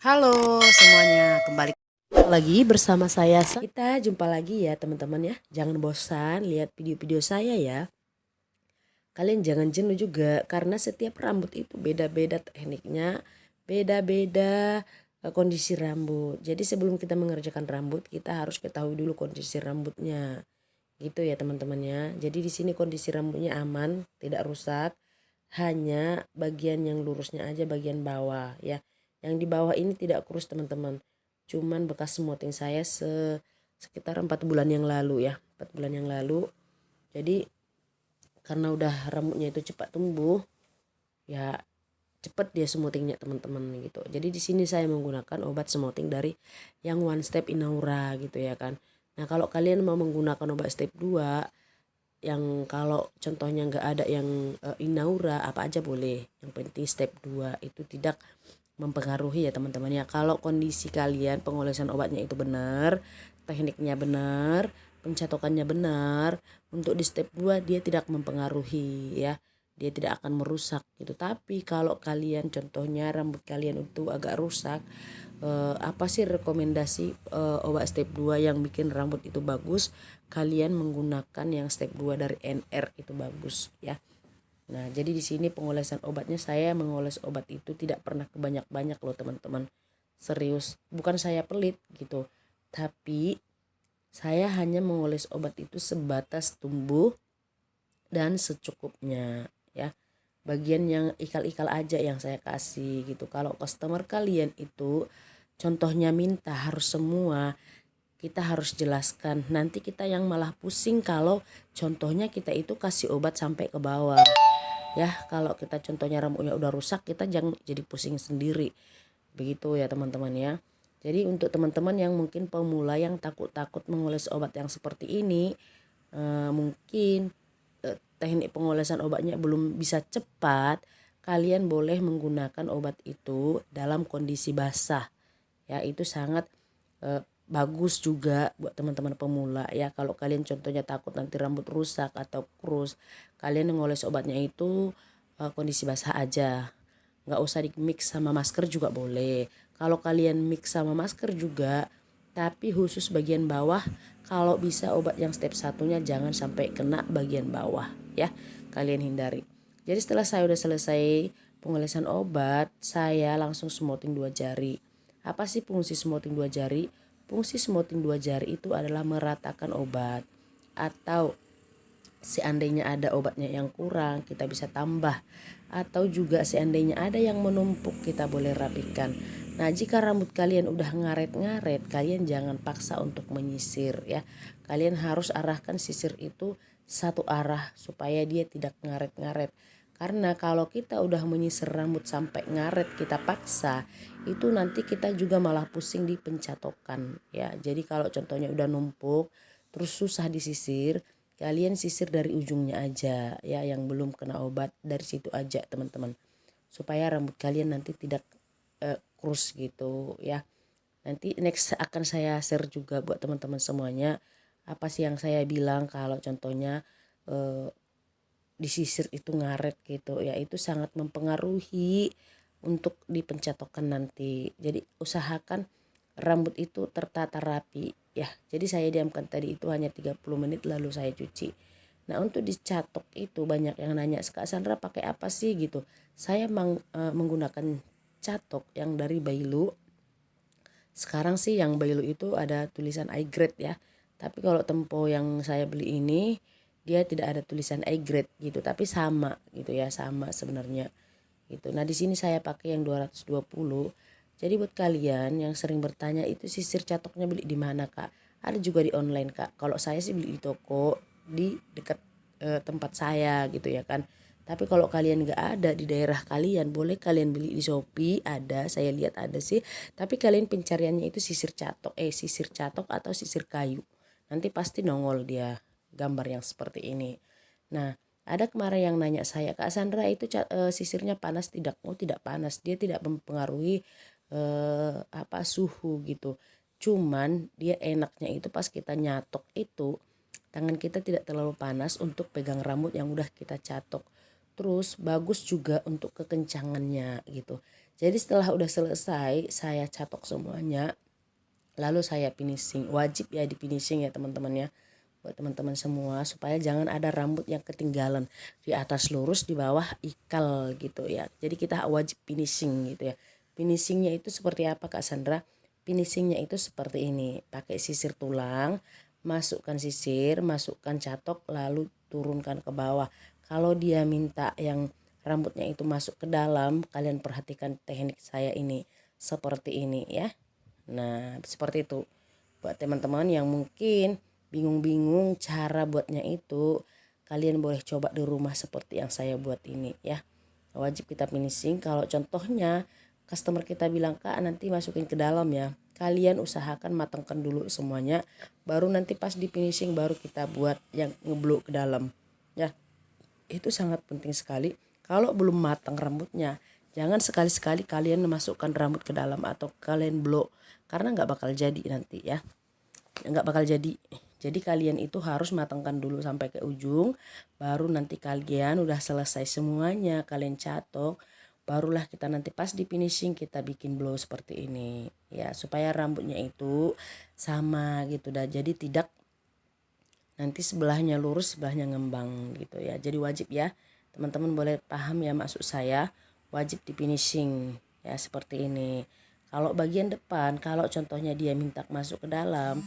Halo semuanya, kembali lagi bersama saya. Kita jumpa lagi ya teman-teman ya. Jangan bosan lihat video-video saya ya. Kalian jangan jenuh juga karena setiap rambut itu beda-beda tekniknya, beda-beda kondisi rambut. Jadi sebelum kita mengerjakan rambut, kita harus ketahui dulu kondisi rambutnya. Gitu ya teman-teman ya. Jadi di sini kondisi rambutnya aman, tidak rusak. Hanya bagian yang lurusnya aja, bagian bawah ya. Yang di bawah ini tidak kurus teman-teman. Cuman bekas smoothing saya sekitar 4 bulan yang lalu ya. 4 bulan yang lalu. Jadi karena udah rambutnya itu cepat tumbuh, ya cepat dia smoothingnya teman-teman gitu. Jadi di sini saya menggunakan obat smoothing dari yang One Step Inaura gitu ya kan. Nah kalau kalian mau menggunakan obat step 2 yang kalau contohnya nggak ada yang Inaura apa aja boleh, yang penting step 2 itu tidak mempengaruhi ya teman-teman ya. Kalau kondisi kalian pengolesan obatnya itu benar, tekniknya benar, pencatokannya benar, untuk di step 2 dia tidak mempengaruhi ya, dia tidak akan merusak gitu. Tapi kalau kalian contohnya rambut kalian itu agak rusak, apa sih rekomendasi obat step 2 yang bikin rambut itu bagus? Kalian menggunakan yang step 2 dari NR itu bagus ya. Nah, jadi di sini pengolesan obatnya saya mengoles obat itu tidak pernah kebanyak-banyak loh teman-teman. Serius, bukan saya pelit gitu. Tapi saya hanya mengoles obat itu sebatas tumbuh dan secukupnya ya. Bagian yang ikal-ikal aja yang saya kasih gitu. Kalau customer kalian itu contohnya minta harus semua, kita harus jelaskan. Nanti kita yang malah pusing kalau contohnya kita itu kasih obat sampai ke bawah. Ya, kalau kita contohnya rambutnya udah rusak, kita jangan jadi pusing sendiri. Begitu ya teman-teman ya. Jadi untuk teman-teman yang mungkin pemula yang takut-takut mengoles obat yang seperti ini, mungkin teknik pengolesan obatnya belum bisa cepat, kalian boleh menggunakan obat itu dalam kondisi basah. Ya, itu sangat bagus juga buat teman-teman pemula ya. Kalau kalian contohnya takut nanti rambut rusak atau kurus, kalian ngoles obatnya itu kondisi basah aja, nggak usah di mix sama masker juga boleh. Kalau kalian mix sama masker juga, tapi khusus bagian bawah, kalau bisa obat yang step satunya jangan sampai kena bagian bawah ya, kalian hindari. Jadi setelah saya udah selesai pengolesan obat, saya langsung smoothing 2 jari. Apa sih fungsi smoothing 2 jari? Fungsi smoothing 2 jari itu adalah meratakan obat, atau seandainya ada obatnya yang kurang kita bisa tambah, atau juga seandainya ada yang menumpuk kita boleh rapikan. Nah jika rambut kalian udah ngaret-ngaret, kalian jangan paksa untuk menyisir ya. Kalian harus arahkan sisir itu satu arah supaya dia tidak ngaret-ngaret. Karena kalau kita udah menyisir rambut sampai ngaret kita paksa, itu nanti kita juga malah pusing di pencatokan ya. Jadi kalau contohnya udah numpuk terus susah disisir, kalian sisir dari ujungnya aja ya, yang belum kena obat dari situ aja teman-teman. Supaya rambut kalian nanti tidak kurus gitu ya. Nanti next akan saya share juga buat teman-teman semuanya apa sih yang saya bilang kalau contohnya disisir itu ngaret gitu ya, itu sangat mempengaruhi untuk di pencatokan nanti. Jadi usahakan rambut itu tertata rapi ya. Jadi saya diamkan tadi itu hanya 30 menit lalu saya cuci. Nah untuk dicatok itu banyak yang nanya, Kak Sandra pakai apa sih gitu. Saya menggunakan catok yang dari Bailu. Sekarang sih yang Bailu itu ada tulisan I grade ya. Tapi kalau Tempo yang saya beli ini dia tidak ada tulisan I grade gitu, tapi sama gitu ya, sama sebenarnya gitu. Nah di sini saya pakai yang 220. Jadi buat kalian yang sering bertanya itu sisir catoknya beli di mana Kak? Ada juga di online Kak. Kalau saya sih beli di toko di dekat tempat saya gitu ya kan. Tapi kalau kalian nggak ada di daerah kalian, boleh kalian beli di Shopee, ada, saya lihat ada sih. Tapi kalian pencariannya itu sisir catok atau sisir kayu. Nanti pasti nongol dia gambar yang seperti ini. Nah, ada kemarin yang nanya saya, Kak Sandra itu sisirnya panas tidak? Oh, tidak panas. Dia tidak mempengaruhi suhu gitu. Cuman dia enaknya itu pas kita nyatok itu tangan kita tidak terlalu panas untuk pegang rambut yang udah kita catok. Terus bagus juga untuk kekencangannya gitu. Jadi setelah udah selesai saya catok semuanya, lalu saya finishing. Wajib ya di finishing ya teman-teman ya, buat teman-teman semua, supaya jangan ada rambut yang ketinggalan, di atas lurus, di bawah ikal gitu ya. Jadi kita wajib finishing gitu ya. Finishingnya itu seperti apa Kak Sandra? Finishingnya itu seperti ini, pakai sisir tulang, masukkan sisir, masukkan catok, lalu turunkan ke bawah. Kalau dia minta yang rambutnya itu masuk ke dalam, kalian perhatikan teknik saya ini seperti ini ya. Nah seperti itu. Buat teman-teman yang mungkin bingung-bingung cara buatnya itu, kalian boleh coba di rumah seperti yang saya buat ini ya. Wajib kita finishing. Kalau contohnya customer kita bilang, Kak nanti masukin ke dalam ya, kalian usahakan matangkan dulu semuanya, baru nanti pas di finishing baru kita buat yang ngeblok ke dalam ya. Itu sangat penting sekali. Kalau belum matang rambutnya, jangan sekali-sekali kalian memasukkan rambut ke dalam atau kalian blok, karena nggak bakal jadi nanti ya, nggak bakal jadi. Jadi kalian itu harus matangkan dulu sampai ke ujung, baru nanti kalian udah selesai semuanya kalian catok, barulah kita nanti pas di finishing kita bikin blow seperti ini ya, supaya rambutnya itu sama gitu dah. Jadi tidak nanti sebelahnya lurus sebelahnya ngembang gitu ya. Jadi wajib ya teman-teman, boleh paham ya maksud saya, wajib di finishing ya seperti ini. Kalau bagian depan, kalau contohnya dia minta masuk ke dalam,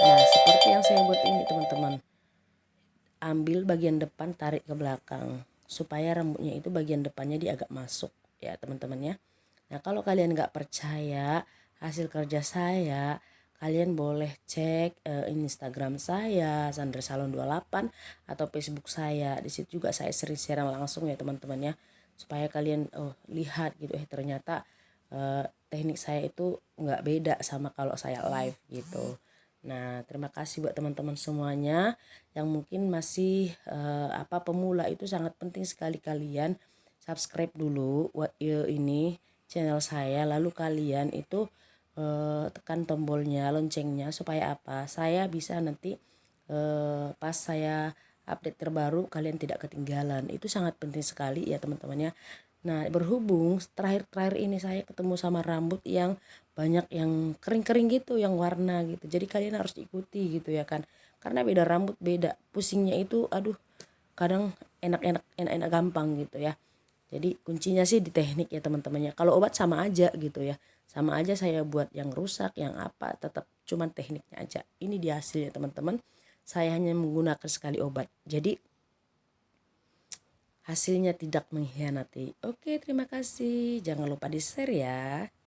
nah seperti yang saya buat ini teman-teman, ambil bagian depan tarik ke belakang supaya rambutnya itu bagian depannya dia agak masuk ya teman-teman ya. Nah kalau kalian nggak percaya hasil kerja saya, kalian boleh cek Instagram saya Sandra Salon 28 atau Facebook saya. Di situ juga saya sering siaran langsung ya teman-teman ya, supaya kalian lihat gitu ternyata teknik saya itu nggak beda sama kalau saya live gitu. Nah terima kasih buat teman-teman semuanya yang mungkin masih pemula. Itu sangat penting sekali kalian subscribe dulu ini channel saya, lalu kalian itu tekan tombolnya loncengnya, supaya apa, saya bisa nanti pas saya update terbaru kalian tidak ketinggalan. Itu sangat penting sekali ya teman-teman ya. Nah berhubung terakhir-terakhir ini saya ketemu sama rambut yang banyak yang kering-kering gitu, yang warna gitu, jadi kalian harus ikuti gitu ya kan, karena beda rambut beda pusingnya itu, aduh kadang enak-enak gampang gitu ya. Jadi kuncinya sih di teknik ya teman-temannya. Kalau obat sama aja gitu ya, sama aja saya buat yang rusak yang apa, tetap cuman tekniknya aja. Ini dia hasilnya teman-teman, saya hanya menggunakan sekali obat, jadi hasilnya tidak mengkhianati. Oke terima kasih, jangan lupa di share ya.